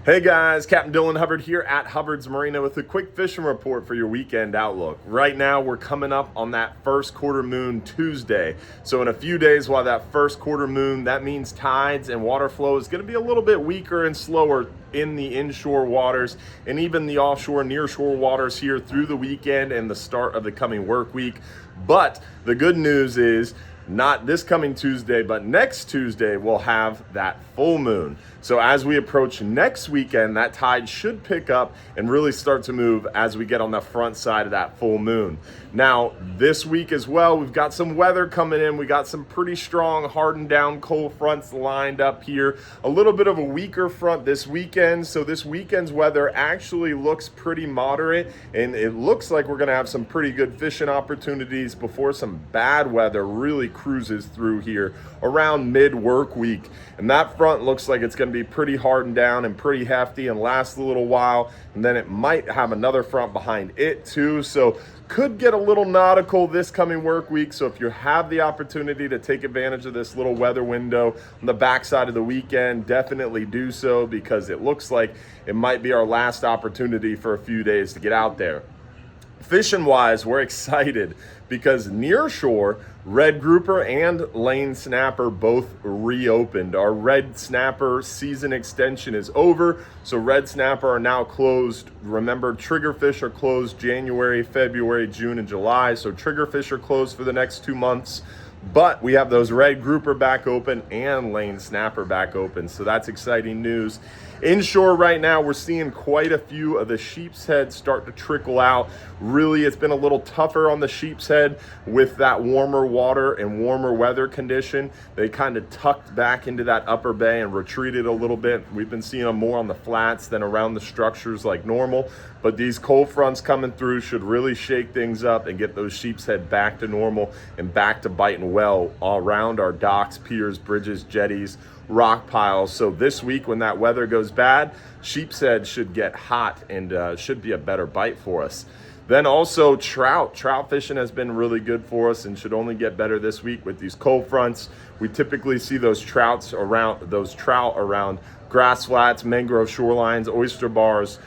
Hey guys, Captain Dylan Hubbard here at Hubbard's Marina with a quick fishing report for your weekend outlook. Right now we're coming up on that first quarter moon Tuesday. So in a few days while that first quarter moon, that means tides and water flow is going to be a little bit weaker and slower in the inshore waters and even the offshore nearshore waters here through the weekend and the start of the coming work week. But the good news is not this coming Tuesday, but next Tuesday, we'll have that full moon. So as we approach next weekend, that tide should pick up and really start to move as we get on the front side of that full moon. Now, this week as well, we've got some weather coming in. We got some pretty strong, hardened down cold fronts lined up here. A little bit of a weaker front this weekend. So this weekend's weather actually looks pretty moderate, and it looks like we're gonna have some pretty good fishing opportunities before some bad weather really cruises through here around mid-work week. And that front looks like it's going to be pretty hardened down and pretty hefty and last a little while, and then it might have another front behind it too. So could get a little nautical this coming work week. So if you have the opportunity to take advantage of this little weather window on the backside of the weekend, definitely do so, because it looks like it might be our last opportunity for a few days to get out there. Fishing wise, we're excited because nearshore, red grouper and lane snapper both reopened. Our red snapper season extension is over, so red snapper are now closed. Remember, triggerfish are closed January, February, June, and July, so triggerfish are closed for the next 2 months. But we have those red grouper back open and lane snapper back open, so that's exciting news. Inshore right now, we're seeing quite a few of the sheepshead start to trickle out. Really, it's been a little tougher on the sheepshead with that warmer water and warmer weather condition. They kind of tucked back into that upper bay and retreated a little bit. We've been seeing them more on the flats than around the structures like normal, but these cold fronts coming through should really shake things up and get those sheepshead back to normal and back to biting well all around our docks, piers, bridges, jetties, rock piles. So this week when that weather goes bad, sheepshead should get hot and should be a better bite for us. Then also trout fishing has been really good for us and should only get better this week with these cold fronts. We typically see those trout around grass flats, mangrove shorelines, oyster bars,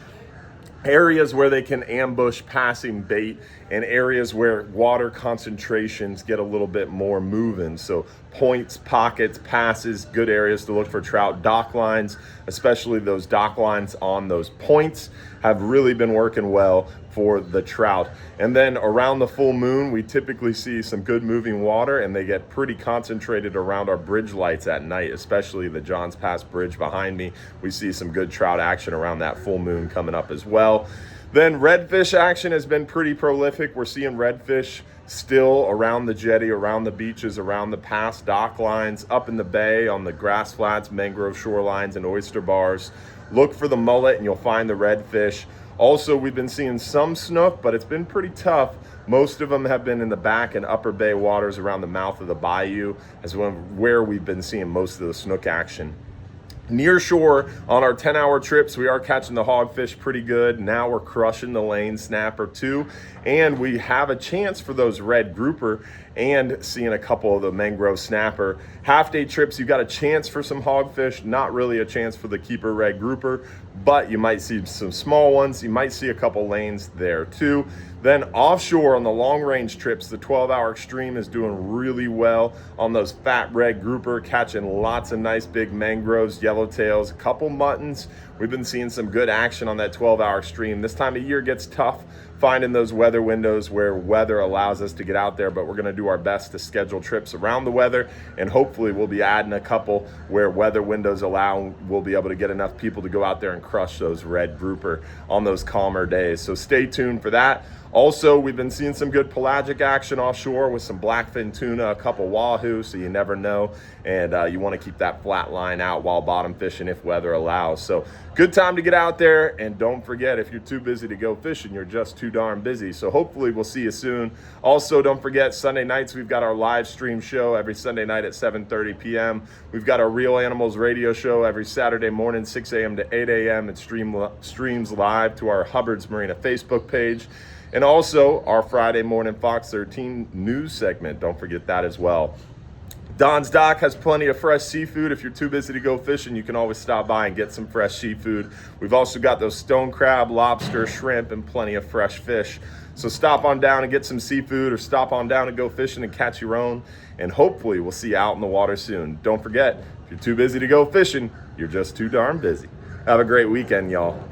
areas where they can ambush passing bait, and areas where water concentrations get a little bit more moving. So points, pockets, passes, good areas to look for trout. Dock lines, especially those dock lines on those points, have really been working well for the trout. And then around the full moon, we typically see some good moving water, and they get pretty concentrated around our bridge lights at night, especially the Johns Pass Bridge behind me. We see some good trout action around that full moon coming up as well. Then redfish action has been pretty prolific. We're seeing redfish still around the jetty, around the beaches, around the pass dock lines, up in the bay on the grass flats, mangrove shorelines, and oyster bars. Look for the mullet and you'll find the redfish. Also, we've been seeing some snook, but it's been pretty tough. Most of them have been in the back and upper bay waters around the mouth of the bayou, as well where we've been seeing most of the snook action. Nearshore, on our 10-hour trips, we are catching the hogfish pretty good. Now we're crushing the lane snapper too, and we have a chance for those red grouper and seeing a couple of the mangrove snapper. Half-day trips, you've got a chance for some hogfish, not really a chance for the keeper red grouper, but you might see some small ones. You might see a couple lanes there too. Then offshore on the long-range trips, the 12-hour extreme is doing really well on those fat red grouper, catching lots of nice big mangroves, yellowtails, a couple muttons. We've been seeing some good action on that 12-hour extreme. This time of year gets tough finding those weather windows where weather allows us to get out there, but we're going to do our best to schedule trips around the weather, and hopefully we'll be adding a couple where weather windows allow. We'll be able to get enough people to go out there and crush those red grouper on those calmer days. So stay tuned for that. Also, we've been seeing some good pelagic action offshore with some blackfin tuna, a couple wahoo, so you never know. And you want to keep that flat line out while bottom fishing if weather allows. So good time to get out there. And don't forget, if you're too busy to go fishing, you're just too darn busy. So hopefully we'll see you soon. Also, don't forget, Sunday nights, we've got our live stream show every Sunday night at 7:30 p.m. We've got our Real Animals radio show every Saturday morning, 6 a.m. to 8 a.m. It streams live to our Hubbard's Marina Facebook page. And also our Friday morning Fox 13 news segment. Don't forget that as well. Don's Dock has plenty of fresh seafood. If you're too busy to go fishing, you can always stop by and get some fresh seafood. We've also got those stone crab, lobster, shrimp, and plenty of fresh fish. So stop on down and get some seafood, or stop on down and go fishing and catch your own. And hopefully we'll see you out in the water soon. Don't forget, if you're too busy to go fishing, you're just too darn busy. Have a great weekend, y'all.